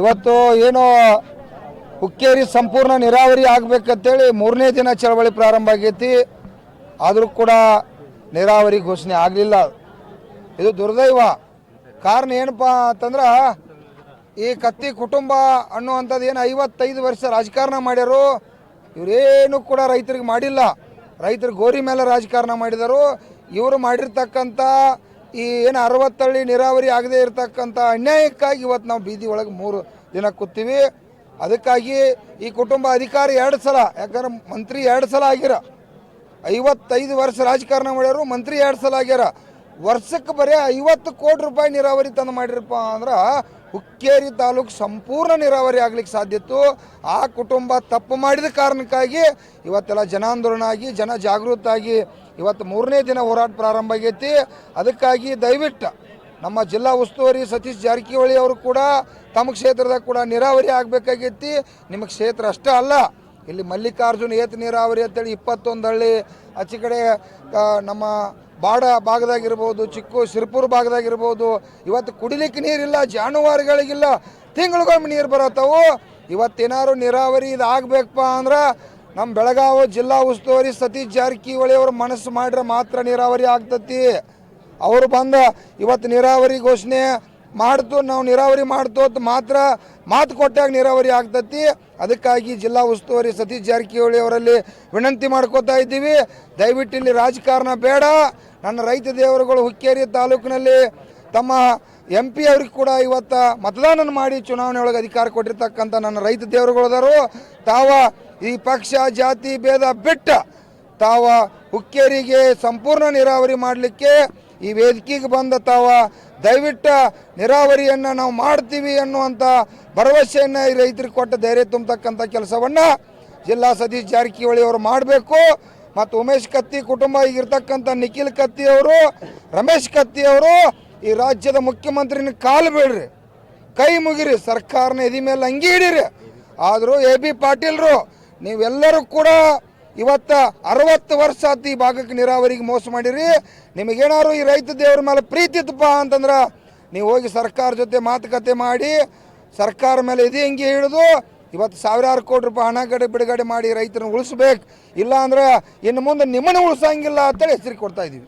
ಇವತ್ತು ಏನು ಹುಕ್ಕೇರಿ ಸಂಪೂರ್ಣ ನೀರಾವರಿ ಆಗಬೇಕಂತೇಳಿ 3ನೇ ದಿನ ಚಳವಳಿ ಪ್ರಾರಂಭ ಆಗೈತಿ. ಆದರೂ ಕೂಡ ನೀರಾವರಿ ಘೋಷಣೆ ಆಗಲಿಲ್ಲ. ಇದು ದುರ್ದೈವ. ಕಾರಣ ಏನಪ್ಪ ಅಂತಂದ್ರೆ ಈ ಕತ್ತಿ ಕುಟುಂಬ ಅನ್ನುವಂಥದ್ದು ಏನು 55 ವರ್ಷ ರಾಜಕಾರಣ ಮಾಡ್ಯಾರು. ಇವರೇನು ಕೂಡ ರೈತರಿಗೆ ಮಾಡಿಲ್ಲ. ರೈತರು ಗೋರಿ ಮೇಲೆ ರಾಜಕಾರಣ ಮಾಡಿದರು. ಇವರು ಮಾಡಿರ್ತಕ್ಕಂಥ ಈ ಏನು 60 ಹಳ್ಳಿ ನೀರಾವರಿ ಆಗದೇ ಇರತಕ್ಕಂಥ ಅನ್ಯಾಯಕ್ಕಾಗಿ ಇವತ್ತು ನಾವು ಬೀದಿ ಒಳಗೆ 3 ದಿನ ಕೂತೀವಿ. ಅದಕ್ಕಾಗಿ ಈ ಕುಟುಂಬ ಅಧಿಕಾರಿ 2 ಸಲ, ಯಾಕಂದ್ರೆ ಮಂತ್ರಿ 2 ಸಲ ಆಗ್ಯಾರ. 55 ವರ್ಷ ರಾಜಕಾರಣ ಮಾಡ್ಯಾರು, ಮಂತ್ರಿ 2 ಸಲ ಆಗ್ಯಾರ. ವರ್ಷಕ್ಕೆ ಬರೀ 50 ಕೋಟಿ ರೂಪಾಯಿ ನೀರಾವರಿ ತಂದು ಮಾಡಿರಪ್ಪ ಅಂದ್ರೆ ಹುಕ್ಕೇರಿ ತಾಲೂಕು ಸಂಪೂರ್ಣ ನೀರಾವರಿ ಆಗ್ಲಿಕ್ಕೆ ಸಾಧ್ಯ ಇತ್ತು. ಆ ಕುಟುಂಬ ತಪ್ಪು ಮಾಡಿದ ಕಾರಣಕ್ಕಾಗಿ ಇವತ್ತೆಲ್ಲ ಜನಾಂದೋಲನ ಆಗಿ ಜನ ಜಾಗೃತ ಆಗಿ ಇವತ್ತು 3ನೇ ದಿನ ಹೋರಾಟ ಪ್ರಾರಂಭ ಆಗೈತಿ. ಅದಕ್ಕಾಗಿ ದಯವಿಟ್ಟು ನಮ್ಮ ಜಿಲ್ಲಾ ಉಸ್ತುವಾರಿ ಸತೀಶ್ ಜಾರಕಿಹೊಳಿ ಅವರು ಕೂಡ ತಮ್ಮ ಕ್ಷೇತ್ರದಾಗ ಕೂಡ ನೀರಾವರಿ ಆಗಬೇಕಾಗೈತಿ. ನಿಮ್ಮ ಕ್ಷೇತ್ರ ಅಷ್ಟೇ ಅಲ್ಲ, ಇಲ್ಲಿ ಮಲ್ಲಿಕಾರ್ಜುನ ಏತ ನೀರಾವರಿ ಅಂತೇಳಿ 21 ಹಳ್ಳಿ, ಆಚೆ ಕಡೆ ನಮ್ಮ ಬಾಡ ಭಾಗದಾಗಿರ್ಬೋದು, ಸಿರ್ಪುರ ಭಾಗದಾಗಿರ್ಬೋದು, ಇವತ್ತು ಕುಡಿಲಿಕ್ಕೆ ನೀರಿಲ್ಲ, ಜಾನುವಾರುಗಳಿಗಿಲ್ಲ, ತಿಂಗಳಿಗೊಮ್ಮೆ ನೀರು ಬರತ್ತವು. ಇವತ್ತೇನಾದ್ರು ನೀರಾವರಿ ಇದು ಆಗಬೇಕಪ್ಪ ಅಂದ್ರೆ ನಮ್ಮ ಬೆಳಗಾವಿ ಜಿಲ್ಲಾ ಉಸ್ತುವಾರಿ ಸತೀಶ್ ಜಾರಕಿಹೊಳಿ ಅವರು ಮನಸ್ಸು ಮಾಡಿದ್ರೆ ಮಾತ್ರ ನೀರಾವರಿ ಆಗ್ತತಿ. ಅವರು ಬಂದ ಇವತ್ತು ನೀರಾವರಿ ಘೋಷಣೆ ಮಾಡ್ತು, ನಾವು ನೀರಾವರಿ ಮಾಡ್ತು ಅಂತ ಮಾತ್ರ ಮಾತು ಕೊಟ್ಟಾಗ ನೀರಾವರಿ ಆಗ್ತತಿ. ಅದಕ್ಕಾಗಿ ಜಿಲ್ಲಾ ಉಸ್ತುವಾರಿ ಸತೀಶ್ ಜಾರಕಿಹೊಳಿ ಅವರಲ್ಲಿ ವಿನಂತಿ ಮಾಡ್ಕೋತಾ ಇದ್ದೀವಿ, ದಯವಿಟ್ಟು ಇಲ್ಲಿ ರಾಜಕಾರಣ ಬೇಡ. ನನ್ನ ರೈತ ದೇವರುಗಳು ಹುಕ್ಕೇರಿ ತಾಲೂಕಿನಲ್ಲಿ ತಮ್ಮ MP ಅವ್ರಿಗೆ ಕೂಡ ಇವತ್ತು ಮತದಾನ ಮಾಡಿ ಚುನಾವಣೆ ಒಳಗೆ ಅಧಿಕಾರ ಕೊಟ್ಟಿರ್ತಕ್ಕಂಥ ನನ್ನ ರೈತ ದೇವರುಗಳದಾರು. ತಾವ ಈ ಪಕ್ಷ ಜಾತಿ ಭೇದ ಬಿಟ್ಟು ತಾವ ಹುಕ್ಕೇರಿಗೆ ಸಂಪೂರ್ಣ ನೀರಾವರಿ ಮಾಡಲಿಕ್ಕೆ ಈ ವೇದಿಕೆಗೆ ಬಂದ ತಾವ ದಯವಿಟ್ಟು ನೀರಾವರಿಯನ್ನು ನಾವು ಮಾಡ್ತೀವಿ ಅನ್ನುವಂಥ ಭರವಸೆಯನ್ನು ಈ ರೈತರಿಗೆ ಕೊಟ್ಟ ಧೈರ್ಯ ತುಂಬತಕ್ಕಂಥ ಕೆಲಸವನ್ನು ಜಿಲ್ಲಾ ಸತೀಶ್ ಜಾರಕಿಹೊಳಿ ಅವರು ಮಾಡಬೇಕು. ಮತ್ತು ಉಮೇಶ್ ಕತ್ತಿ ಕುಟುಂಬ ಈಗಿರ್ತಕ್ಕಂಥ ನಿಖಿಲ್ ಕತ್ತಿ ಅವರು, ರಮೇಶ್ ಕತ್ತಿ ಅವರು ಈ ರಾಜ್ಯದ ಮುಖ್ಯಮಂತ್ರಿನ ಕಾಲು ಬೀಳ್ರಿ, ಕೈ ಮುಗಿರಿ, ಸರ್ಕಾರನ ಎದಿ ಮೇಲೆ ಅಂಗಿ ಹಿಡೀರಿ. ಆದರೂ AB ಪಾಟೀಲ್ರು ನೀವೆಲ್ಲರೂ ಕೂಡ ಇವತ್ತು 60 ವರ್ಷ ಆತು ಈ ಭಾಗಕ್ಕೆ ನೀರಾವರಿಗೆ ಮೋಸ ಮಾಡಿರಿ. ನಿಮಗೇನಾದ್ರು ಈ ರೈತ ದೇವ್ರ ಮೇಲೆ ಪ್ರೀತಿ ಇತ್ತಪ್ಪ ಅಂತಂದ್ರೆ ನೀವು ಹೋಗಿ ಸರ್ಕಾರ ಜೊತೆ ಮಾತುಕತೆ ಮಾಡಿ ಸರ್ಕಾರ ಮೇಲೆ ಎದೆ ಅಂಗಿ ಹಿಡಿದು ಇವತ್ತು 1000 ಕೋಟಿ ರೂಪಾಯಿ ಹಣ ಬಿಡುಗಡೆ ಮಾಡಿ ರೈತರನ್ನ ಉಳಿಸ್ಬೇಕು. ಇಲ್ಲ ಅಂದ್ರೆ ಇನ್ನು ಮುಂದೆ ನಿಮ್ಮನ್ನು ಉಳಿಸಂಗಿಲ್ಲ ಅಂತೇಳಿ ಎಚ್ಚರಿಕೆ ಕೊಡ್ತಾ ಇದ್ದೀವಿ.